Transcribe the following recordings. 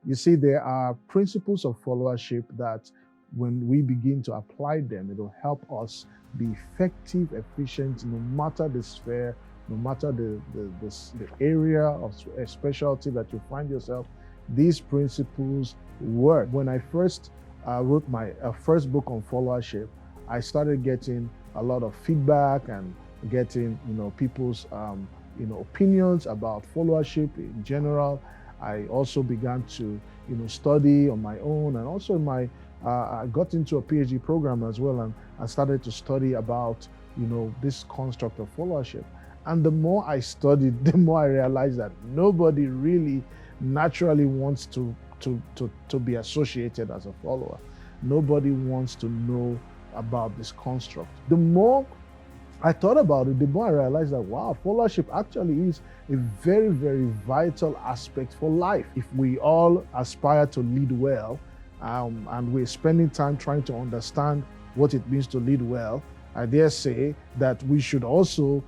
You see, there are principles of followership that when we begin to apply them, it will help us be effective, efficient, no matter the sphere, no matter the area of specialty that you find yourself. These principles work. When I first wrote my first book on followership, I started getting a lot of feedback and getting people's opinions about followership in general. I also began to study on my own, and also in my I got into a PhD program as well, and I started to study about this construct of followership. And the more I studied, the more I realized that nobody really naturally wants to be associated as a follower. Nobody wants to know about this construct. The more I thought about it, the more I realized that, wow, followership actually is a very, very vital aspect for life. If we all aspire to lead well, and we're spending time trying to understand what it means to lead well, I dare say that we should also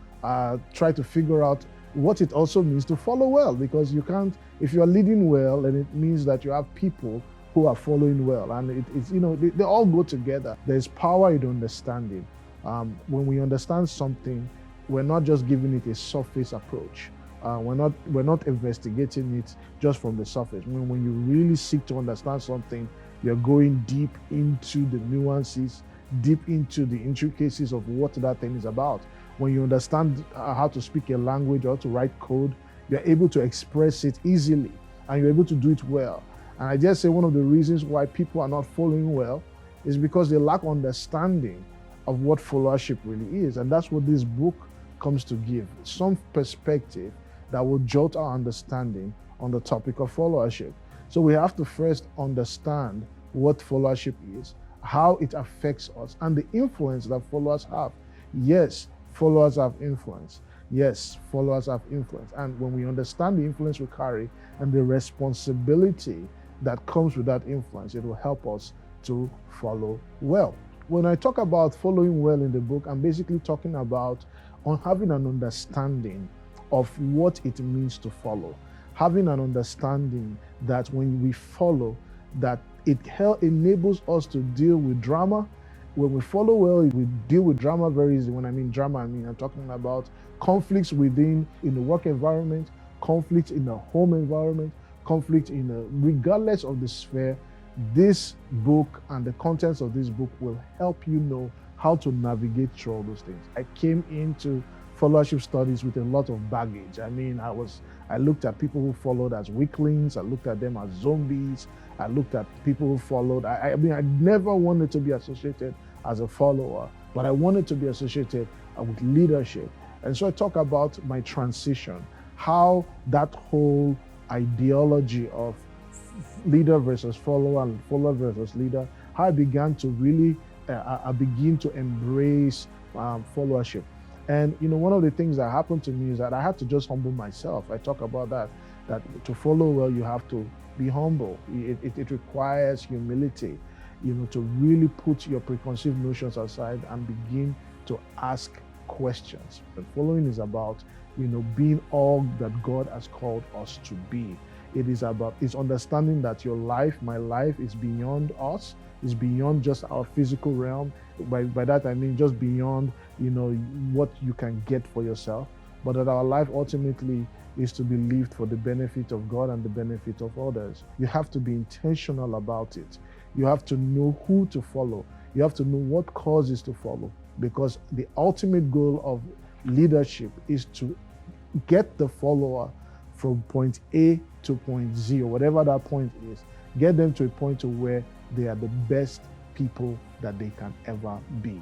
try to figure out what it also means to follow well, because you can't, if you're leading well, then it means that you have people who are following well, and it's they all go together. There's power in understanding. When we understand something, we're not just giving it a surface approach. We're not investigating it just from the surface. When you really seek to understand something, you're going deep into the nuances, deep into the intricacies of what that thing is about. When you understand how to speak a language or to write code, you're able to express it easily, and you're able to do it well. And I just say one of the reasons why people are not following well is because they lack understanding of what followership really is. And that's what this book comes to give, some perspective that will jolt our understanding on the topic of followership. So we have to first understand what followership is, how it affects us, and the influence that followers have. Yes, followers have influence. Yes, followers have influence. And when we understand the influence we carry and the responsibility that comes with that influence, it will help us to follow well. When I talk about following well in the book, I'm basically talking about having an understanding of what it means to follow. Having an understanding that when we follow, that it enables us to deal with drama. When we follow well, we deal with drama very easily. When I mean drama, I'm talking about conflicts in the work environment, conflicts in the home environment, conflict regardless of the sphere. This book and the contents of this book will help you know how to navigate through all those things. I came into followership studies with a lot of baggage. I looked at people who followed as weaklings. I looked at them as zombies. I looked at people who followed. I never wanted to be associated as a follower, but I wanted to be associated with leadership. And so I talk about my transition, how that whole ideology of leader versus follower and follower versus leader, how I began to really begin to embrace followership. And one of the things that happened to me is that I had to just humble myself. I talk about that to follow well, you have to be humble. It requires humility, to really put your preconceived notions aside and begin to ask questions. And following is about, being all that God has called us to be. It's understanding that my life is beyond us, is beyond just our physical realm. By that I mean just beyond, what you can get for yourself, but that our life ultimately is to be lived for the benefit of God and the benefit of others. You have to be intentional about it. You have to know who to follow. You have to know what causes to follow, because the ultimate goal of leadership is to get the follower from point A to point Z, or whatever that point is, get them to a point to where they are the best people that they can ever be.